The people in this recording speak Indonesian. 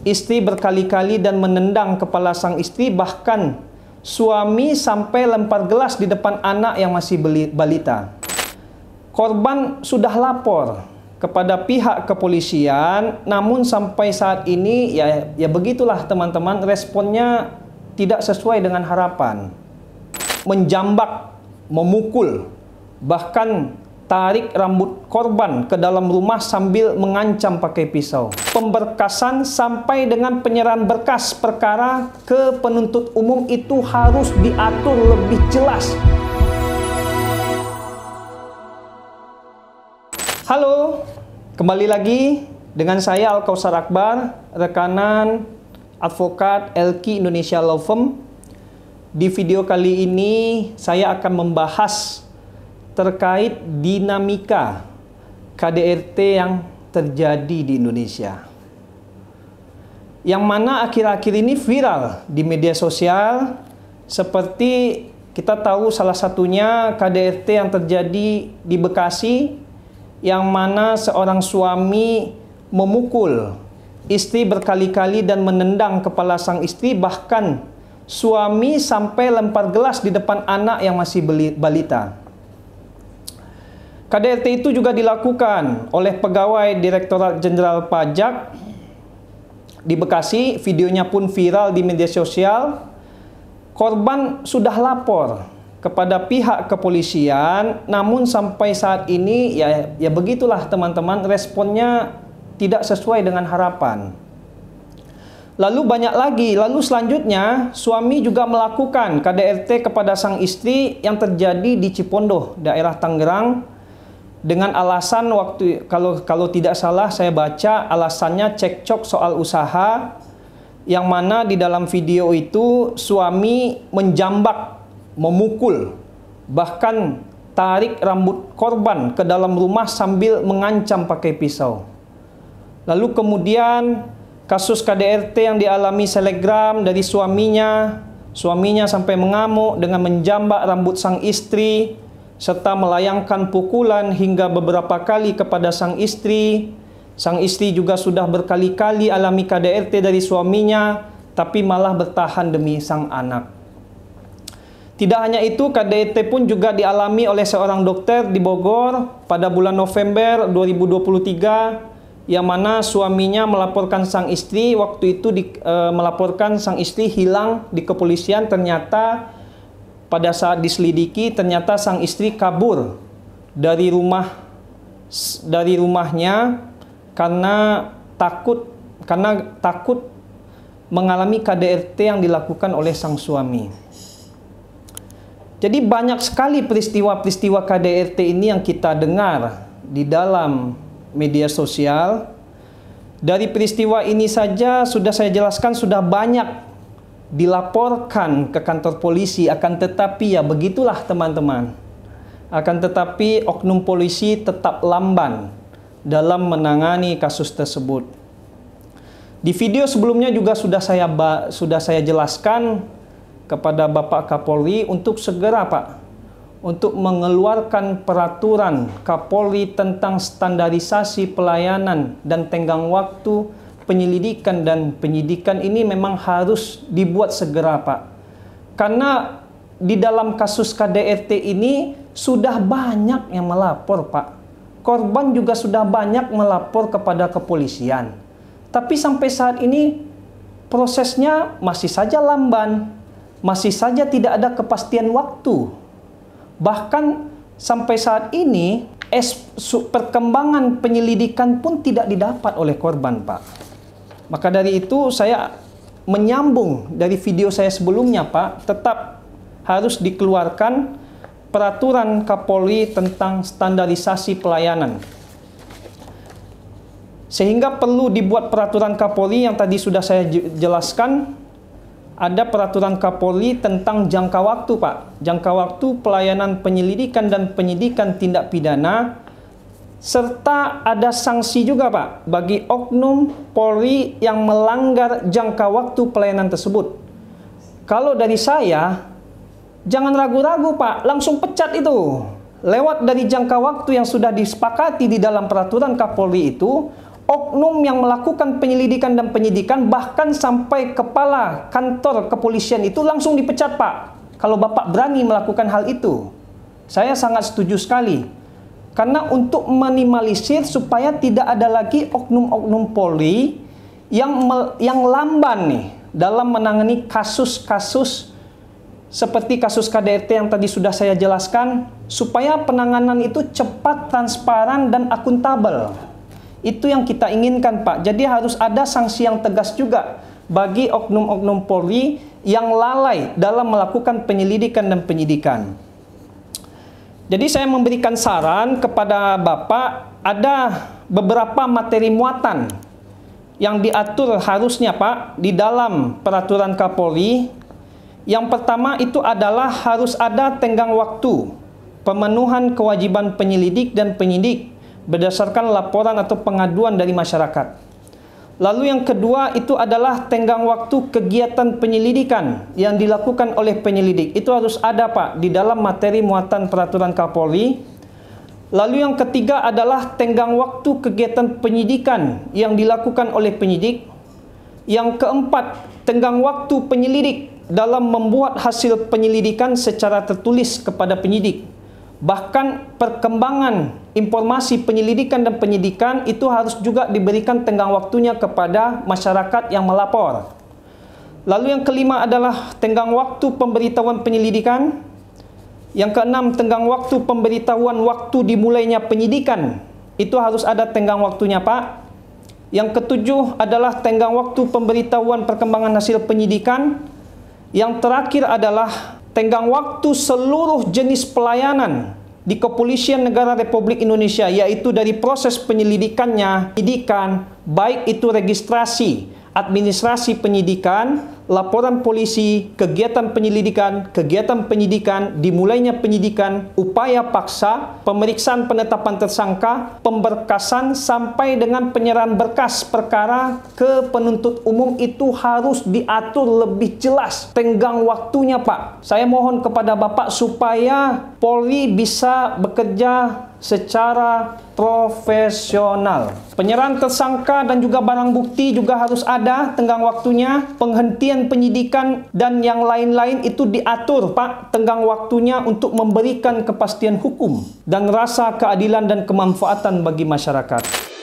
istri berkali-kali dan menendang kepala sang istri, bahkan suami sampai lempar gelas di depan anak yang masih balita. Korban sudah lapor kepada pihak kepolisian, namun sampai saat ini ya begitulah teman-teman, responnya tidak sesuai dengan harapan. Menjambak, memukul, bahkan tarik rambut korban ke dalam rumah sambil mengancam pakai pisau. Pemberkasan sampai dengan penyerahan berkas perkara ke penuntut umum itu harus diatur lebih jelas. Halo, kembali lagi dengan saya Al-Kausar Akbar, rekanan advokat LQ Indonesia Law Firm. Di video kali ini saya akan membahas terkait dinamika KDRT yang terjadi di Indonesia, yang mana akhir-akhir ini viral di media sosial. Seperti kita tahu, salah satunya KDRT yang terjadi di Bekasi, yang mana seorang suami memukul istri berkali-kali dan menendang kepala sang istri, bahkan suami sampai lempar gelas di depan anak yang masih balita. KDRT itu juga dilakukan oleh pegawai Direktorat Jenderal Pajak di Bekasi. Videonya pun viral di media sosial. Korban sudah lapor kepada pihak kepolisian, namun sampai saat ini ya begitulah teman-teman, responnya tidak sesuai dengan harapan. Lalu selanjutnya suami juga melakukan KDRT kepada sang istri yang terjadi di Cipondoh, daerah Tangerang, dengan alasan kalau tidak salah saya baca, alasannya cekcok soal usaha, yang mana di dalam video itu suami menjambak, memukul, bahkan tarik rambut korban ke dalam rumah sambil mengancam pakai pisau. Lalu kemudian kasus KDRT yang dialami selebgram dari suaminya sampai mengamuk dengan menjambak rambut sang istri, serta melayangkan pukulan hingga beberapa kali kepada sang istri. Sang istri juga sudah berkali-kali alami KDRT dari suaminya, tapi malah bertahan demi sang anak. Tidak hanya itu, KDRT pun juga dialami oleh seorang dokter di Bogor pada bulan November 2023, yang mana suaminya melaporkan sang istri, waktu itu melaporkan sang istri hilang di kepolisian. Ternyata pada saat diselidiki, ternyata sang istri kabur dari rumahnya karena takut mengalami KDRT yang dilakukan oleh sang suami. Jadi banyak sekali peristiwa-peristiwa KDRT ini yang kita dengar di dalam media sosial. Dari peristiwa ini saja sudah saya jelaskan, sudah banyak dilaporkan ke kantor polisi, akan tetapi ya begitulah teman-teman. Akan tetapi oknum polisi tetap lamban dalam menangani kasus tersebut. Di video sebelumnya juga sudah saya jelaskan kepada Bapak Kapolri untuk segera untuk mengeluarkan peraturan Kapolri tentang standarisasi pelayanan dan tenggang waktu penyelidikan dan penyidikan. Ini memang harus dibuat segera, Pak. Karena di dalam kasus KDRT ini sudah banyak yang melapor, Pak. Korban juga sudah banyak melapor kepada kepolisian. Tapi sampai saat ini prosesnya masih saja lamban, masih saja tidak ada kepastian waktu. Bahkan sampai saat ini perkembangan penyelidikan pun tidak didapat oleh korban, Pak. Maka dari itu saya menyambung dari video saya sebelumnya, Pak, tetap harus dikeluarkan peraturan Kapolri tentang standarisasi pelayanan. Sehingga perlu dibuat peraturan Kapolri yang tadi sudah saya jelaskan. Ada peraturan Kapolri tentang jangka waktu, Pak. Jangka waktu pelayanan penyelidikan dan penyidikan tindak pidana, serta ada sanksi juga, Pak, bagi oknum Polri yang melanggar jangka waktu pelayanan tersebut. Kalau dari saya, jangan ragu-ragu, Pak, langsung pecat itu. Lewat dari jangka waktu yang sudah disepakati di dalam peraturan Kapolri itu, oknum yang melakukan penyelidikan dan penyidikan, bahkan sampai kepala kantor kepolisian itu langsung dipecat, Pak. Kalau Bapak berani melakukan hal itu. Saya sangat setuju sekali. Karena untuk minimalisir supaya tidak ada lagi oknum-oknum Polri yang lamban nih dalam menangani kasus-kasus seperti kasus KDRT yang tadi sudah saya jelaskan, supaya penanganan itu cepat, transparan, dan akuntabel. Itu yang kita inginkan, Pak. Jadi harus ada sanksi yang tegas juga bagi oknum-oknum Polri yang lalai dalam melakukan penyelidikan dan penyidikan. Jadi saya memberikan saran kepada Bapak, ada beberapa materi muatan yang diatur harusnya, Pak, di dalam peraturan Kapolri. Yang pertama itu adalah harus ada tenggang waktu pemenuhan kewajiban penyelidik dan penyidik berdasarkan laporan atau pengaduan dari masyarakat. Lalu yang kedua itu adalah tenggang waktu kegiatan penyelidikan yang dilakukan oleh penyelidik. Itu harus ada, Pak, di dalam materi muatan peraturan Kapolri. Lalu yang ketiga adalah tenggang waktu kegiatan penyidikan yang dilakukan oleh penyidik. Yang keempat, tenggang waktu penyelidik dalam membuat hasil penyelidikan secara tertulis kepada penyidik. Bahkan perkembangan informasi penyelidikan dan penyidikan itu harus juga diberikan tenggang waktunya kepada masyarakat yang melapor. Lalu yang kelima adalah tenggang waktu pemberitahuan penyelidikan. Yang keenam, tenggang waktu pemberitahuan waktu dimulainya penyidikan. Itu harus ada tenggang waktunya, Pak. Yang ketujuh adalah tenggang waktu pemberitahuan perkembangan hasil penyidikan. Yang terakhir adalah tenggang waktu seluruh jenis pelayanan di Kepolisian Negara Republik Indonesia, yaitu dari proses penyelidikannya, penyidikan, baik itu registrasi, administrasi penyidikan, laporan polisi, kegiatan penyidikan, dimulainya penyidikan, upaya paksa, pemeriksaan penetapan tersangka, pemberkasan, sampai dengan penyerahan berkas perkara ke penuntut umum. Itu harus diatur lebih jelas tenggang waktunya, Pak. Saya mohon kepada Bapak supaya Polri bisa bekerja secara profesional. Penyerahan tersangka dan juga barang bukti juga harus ada tenggang waktunya. Penghentian penyidikan dan yang lain-lain itu diatur, Pak, tenggang waktunya untuk memberikan kepastian hukum dan rasa keadilan dan kemanfaatan bagi masyarakat.